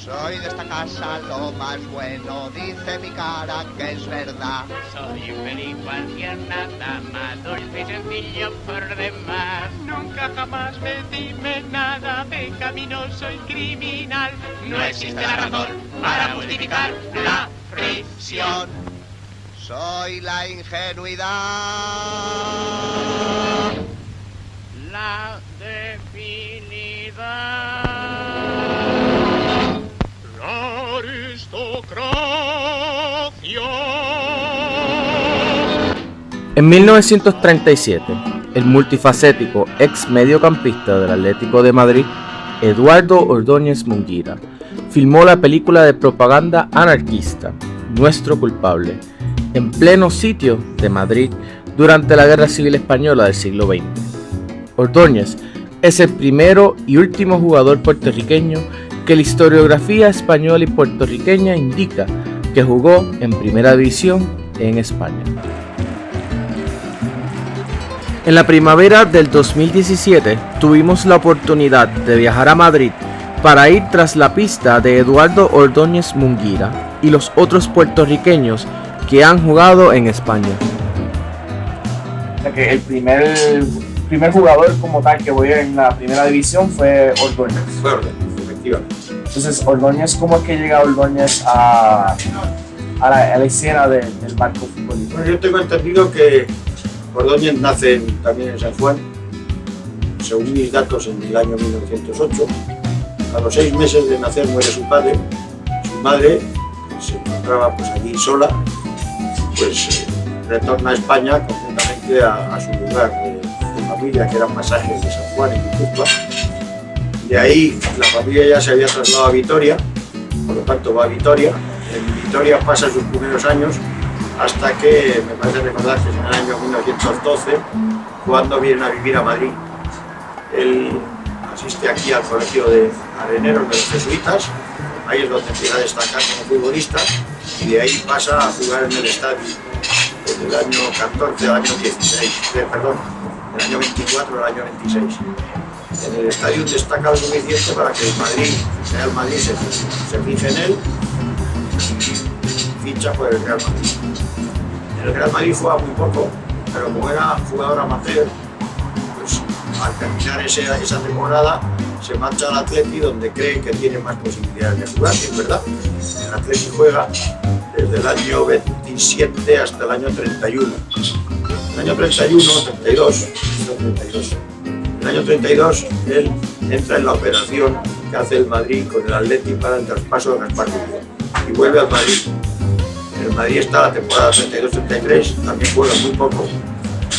Soy de esta casa lo más bueno, dice mi cara que es verdad. Soy feliz cualquier nada más, dulce y sencillo por demás. Nunca jamás me dime nada, pecamino soy criminal. No existe la razón para justificar la prisión. Soy la ingenuidad. La debilidad. La aristocracia. En 1937, el multifacético ex mediocampista del Atlético de Madrid, Eduardo Ordóñez Munguira, filmó la película de propaganda anarquista, Nuestro culpable, en pleno sitio de Madrid durante la Guerra Civil Española del siglo XX. Ordóñez es el primero y último jugador puertorriqueño que la historiografía española y puertorriqueña indica que jugó en Primera División en España. En la primavera del 2017 tuvimos la oportunidad de viajar a Madrid para ir tras la pista de Eduardo Ordóñez Munguira y los otros puertorriqueños que han jugado en España. Que el primer jugador como tal que voy en la Primera División fue Ordóñez. Fue Ordóñez, efectivamente. Entonces, Ordóñez, ¿cómo es que llega Ordóñez a la escena del marco futbolístico? Bueno, yo tengo entendido que Ordóñez nace también en San Juan, según mis datos, en el año 1908. A los 6 meses de nacer muere su padre. Su madre se encontraba pues allí sola, pues retorna a España, concretamente a su lugar de familia, que eran Pasajes de San Juan en Guipúzcoa. De ahí la familia ya se había trasladado a Vitoria, por lo tanto va a Vitoria. En Vitoria pasa sus primeros años hasta que, me parece recordar que es en el año 1912, cuando vienen a vivir a Madrid. Él asiste aquí al colegio de Areneros de los Jesuitas, ahí es donde empieza a destacar como futbolista, y de ahí pasa a jugar en el estadio desde el año 14 al año 16, perdón, del año 24 al año 26. En el estadio destaca lo suficiente para que el Real Madrid se fije en él y ficha por el Real Madrid. En el Real Madrid juega muy poco, pero como era jugador amateur, pues al terminar esa temporada se marcha al Atleti, donde cree que tiene más posibilidades de jugar, y es verdad. El Atleti juega desde el año 27 hasta el año 31. El año 31, 32, el año 32 él entra en la operación que hace el Madrid con el Atleti para el traspaso de Gaspar Rubio y vuelve al Madrid. En el Madrid está la temporada 32-33, también juega muy poco,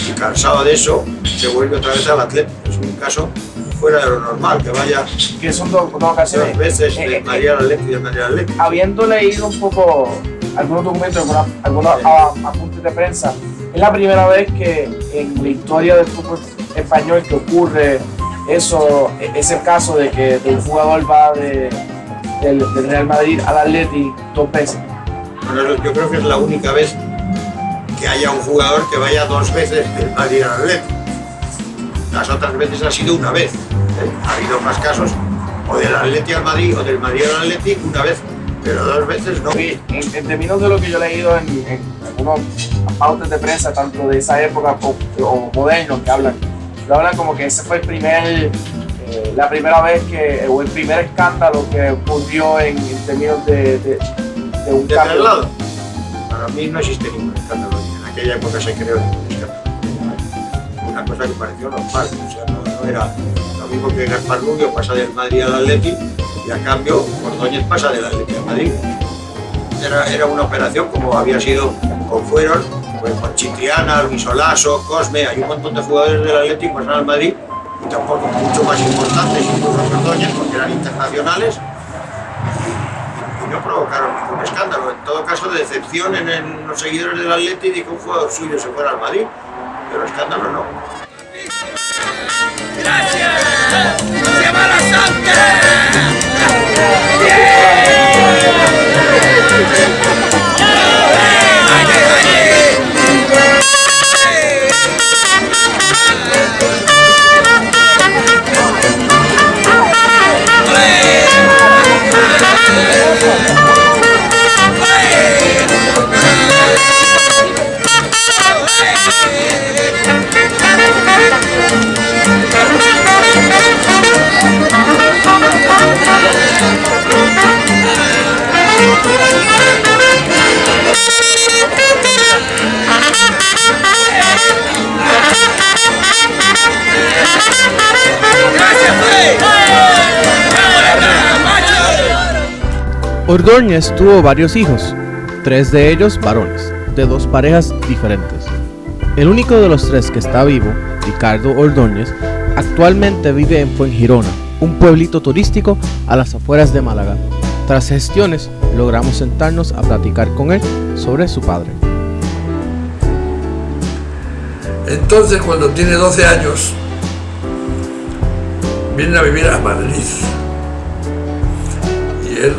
y cansado de eso se vuelve otra vez al Atleti. Es un caso fuera de lo normal, que vaya Que son dos ocasiones. 2 veces de Madrid al Atleti y de Madrid al Atleti. Habiendo leído un poco algunos documentos, algunos apuntes de prensa, es la primera vez que en la historia del fútbol español que ocurre eso, ese caso de que un jugador va del Real Madrid al Atleti 2 veces. Bueno, yo creo que es la única vez que haya un jugador que vaya 2 veces del Madrid al Atleti. Las otras veces ha sido una vez. Ha habido más casos, o del Atleti al Madrid o del Madrid al Atleti una vez, pero 2 veces no. En términos de lo que yo he leído en algunos pautas de prensa, tanto de esa época o modernos, que hablan como que ese fue la primera vez o el primer escándalo que ocurrió en términos de un ¿De cambio. traslado? Para mí no existe ningún escándalo. En aquella época se creó ningún escándalo. Una cosa que pareció normal, o sea, no era lo mismo que Gaspar Rubio pasa del Madrid al Atleti y a cambio Ordóñez pasa del Atleti al Madrid. Era una operación como había sido, o fueron, pues con Chitriana, Luis Olaso, Cosme, hay un montón de jugadores del Atleti que pasaron al Madrid y tampoco mucho más importantes, incluso Ordóñez, porque eran internacionales y no provocaron ningún escándalo. En todo caso, decepción en los seguidores del Atleti de que un jugador suyo se fuera al Madrid, pero escándalo no. ¡Gracias! ¡Lleva la sangre! Ordóñez tuvo varios hijos, 3 de ellos varones, de 2 parejas diferentes. El único de los 3 que está vivo, Ricardo Ordóñez, actualmente vive en Fuengirola, un pueblito turístico a las afueras de Málaga. Tras gestiones, logramos sentarnos a platicar con él sobre su padre. Entonces, cuando tiene 12 años, vienen a vivir a Madrid. Y él,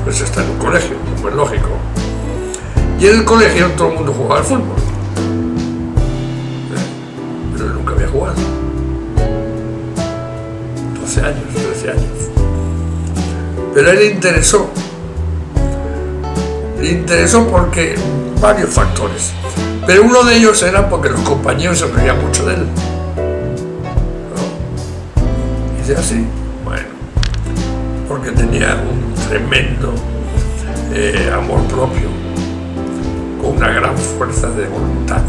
pues, está en un colegio, como es lógico. Y en el colegio todo el mundo jugaba al fútbol. Pero él nunca había jugado. 12 años, 13 años. Pero a él le interesó. Le interesó porque varios factores. Pero uno de ellos era porque los compañeros se reían mucho de él. ¿No? Dice así, bueno, porque tenía un tremendo amor propio, con una gran fuerza de voluntad.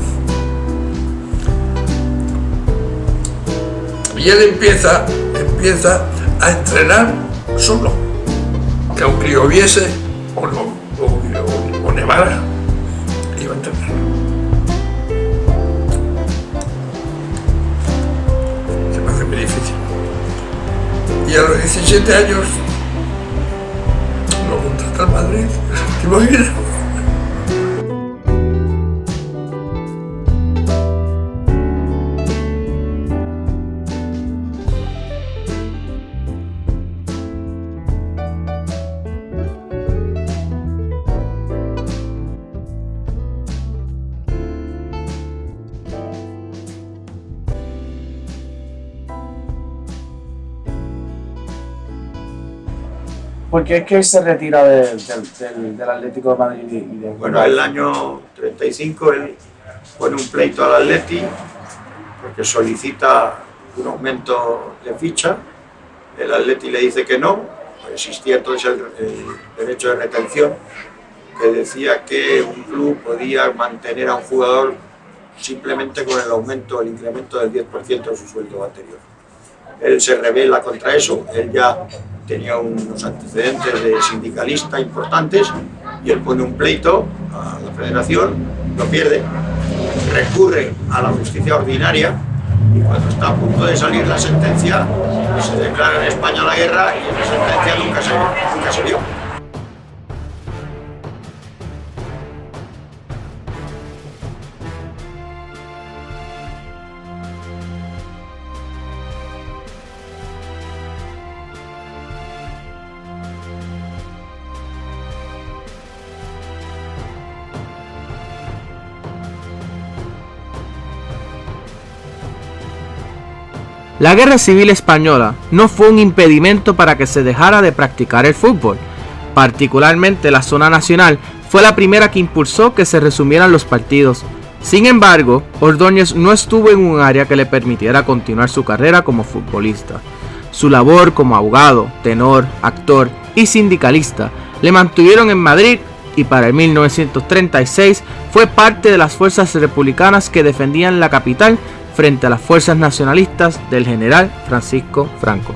Y él empieza a entrenar solo, que aunque lloviese o nevara, iba a entrenar. Se me hace muy difícil. Y a los 17 años lo contrata al Madrid. ¿Te imaginas? ¿Por qué es que él se retira del Atlético de Madrid? Bueno, el año 35 él pone un pleito al Atleti porque solicita un aumento de ficha. El Atleti le dice que no. Existía entonces el derecho de retención, que decía que un club podía mantener a un jugador simplemente con el aumento, el incremento del 10% de su sueldo anterior. Él se rebela contra eso. Él ya tenía unos antecedentes de sindicalista importantes y él pone un pleito a la federación, lo pierde, recurre a la justicia ordinaria y cuando está a punto de salir la sentencia se declara en España la guerra y esa sentencia nunca se vio. La Guerra Civil Española no fue un impedimento para que se dejara de practicar el fútbol. Particularmente la zona nacional fue la primera que impulsó que se resumieran los partidos. Sin embargo, Ordóñez no estuvo en un área que le permitiera continuar su carrera como futbolista. Su labor como abogado, tenor, actor y sindicalista le mantuvieron en Madrid y para el 1936 fue parte de las fuerzas republicanas que defendían la capital frente a las fuerzas nacionalistas del general Francisco Franco.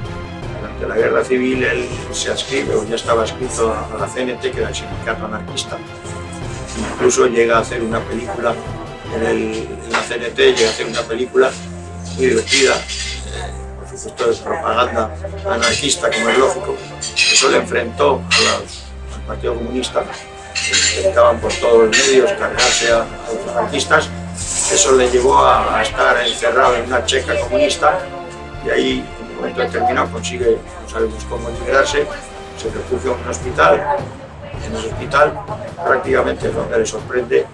Durante la Guerra Civil él se adscribe, o ya estaba adscrito a la CNT, que era el sindicato anarquista. Incluso llega a hacer una película en la CNT, llega a hacer una película muy divertida, por supuesto de propaganda anarquista, como es lógico. Eso le enfrentó al Partido Comunista, que intentaban por todos los medios cargarse a los anarquistas. Eso le llevó a estar encerrado en una checa comunista y ahí en un momento determinado consigue, no sabemos cómo liberarse, se refugia en un hospital. En el hospital prácticamente es donde le sorprende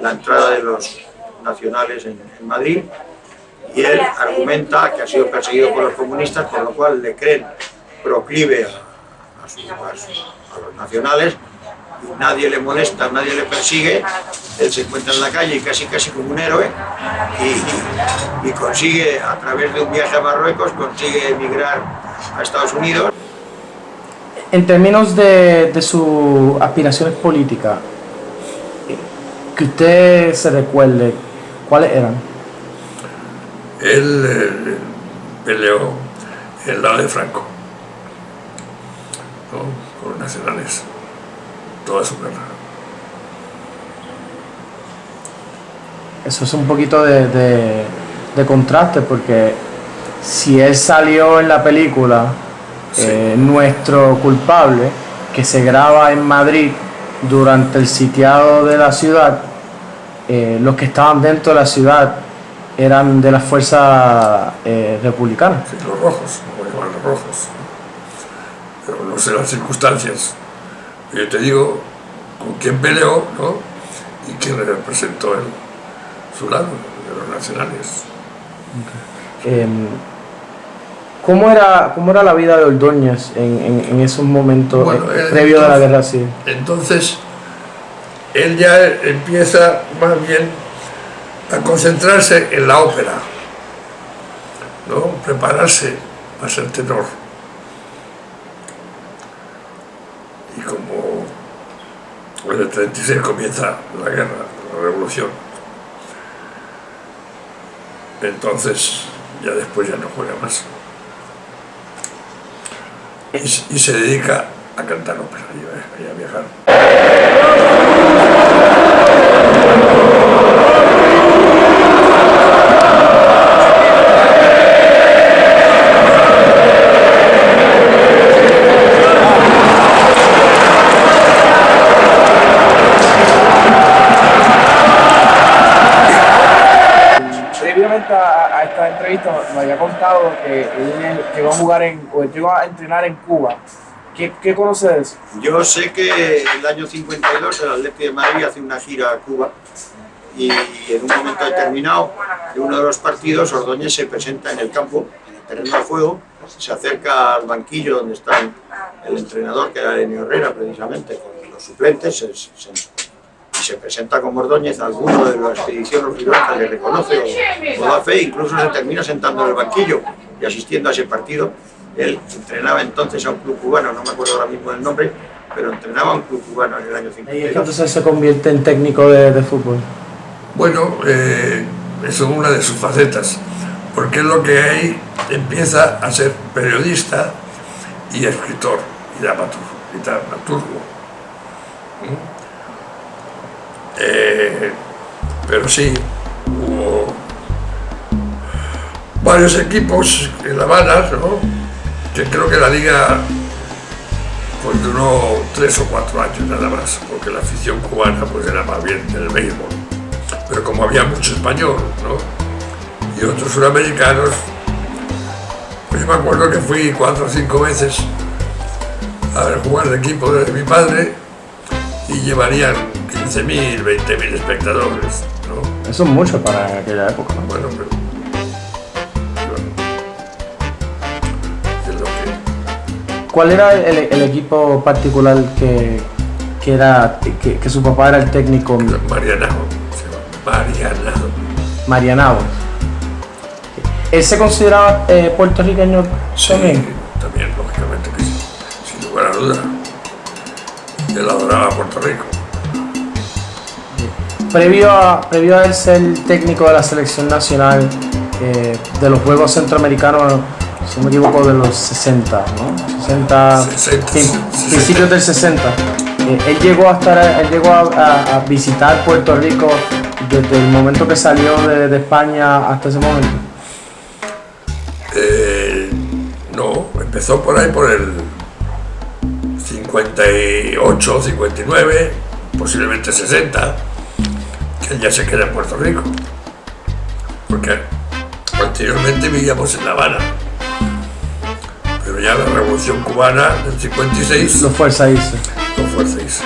la entrada de los nacionales en Madrid y él argumenta que ha sido perseguido por los comunistas, por lo cual le creen proclive a los nacionales. Nadie le molesta, nadie le persigue, él se encuentra en la calle casi como un héroe y consigue, a través de un viaje a Marruecos, consigue emigrar a Estados Unidos. En términos de sus aspiraciones políticas, que usted se recuerde, ¿cuáles eran? Él peleó en el lado de Franco, ¿no? Con los nacionales. toda su carrera. Eso es un poquito de contraste, porque si él salió en la película, Sí. Nuestro culpable, que se graba en Madrid durante el sitiado de la ciudad, los que estaban dentro de la ciudad eran de las fuerzas republicanas. Sí, los rojos, como llaman los rojos. Pero no sé las circunstancias. Yo te digo con quién peleó, ¿no? Y quién le representó su lado, de los nacionales. ¿Cómo era la vida de Ordóñez en esos momentos, Bueno, previo a la guerra civil? Entonces, él ya empieza más bien a concentrarse en la ópera, ¿no? Prepararse para ser tenor. Y como en el 36 comienza la guerra, la revolución, entonces ya después ya no juega más. Y se dedica a cantar ópera y a viajar. Previamente a esta entrevista me había contado que él llegó a jugar llegó a entrenar en Cuba. ¿Qué conoce de eso? Yo sé que en el año 52 el Atlético de Madrid hace una gira a Cuba y en un momento determinado de uno de los partidos Ordóñez se presenta en el campo, en el terreno de juego, se acerca al banquillo donde está el entrenador, que era Elenio Herrera precisamente, con los suplentes, y se presenta como Ordóñez. Alguno de la expedición rojiblanca le reconoce o da fe, incluso se termina sentando en el banquillo y asistiendo a ese partido. Él entrenaba entonces a un club cubano, no me acuerdo ahora mismo del nombre, pero entrenaba a un club cubano en el año 52. Entonces se convierte en técnico de fútbol. Bueno, eso es una de sus facetas, porque es lo que ahí empieza a ser periodista y escritor y dramaturgo. Pero sí, hubo varios equipos en La Habana, ¿no? Que creo que la liga pues duró 3 o 4 años nada más, porque la afición cubana pues era más bien del béisbol. Pero como había mucho español, ¿no? Y otros suramericanos, pues yo me acuerdo que fui 4 o 5 veces a ver jugar el equipo de mi padre y llevarían 15.000, 20.000 espectadores, ¿no? Eso es mucho para aquella época, ¿no? Bueno, pero es lo que... ¿Cuál era el equipo particular que su papá era el técnico? Marianao, se llama Marianao. Marianao. ¿Él se consideraba puertorriqueño también? También, lógicamente que sí, sin lugar a duda. Él adoraba a Puerto Rico. Previo a él ser técnico de la selección nacional de los Juegos Centroamericanos, si no me equivoco, de los 60, ¿no? 60, principios del 60. Él llegó a visitar Puerto Rico desde el momento que salió de España hasta ese momento. No, empezó por ahí por el 58, 59, posiblemente 60, que él ya se queda en Puerto Rico, porque anteriormente vivíamos en La Habana, pero ya la Revolución Cubana del 56 Lo fuerza irse. lo fuerza irse.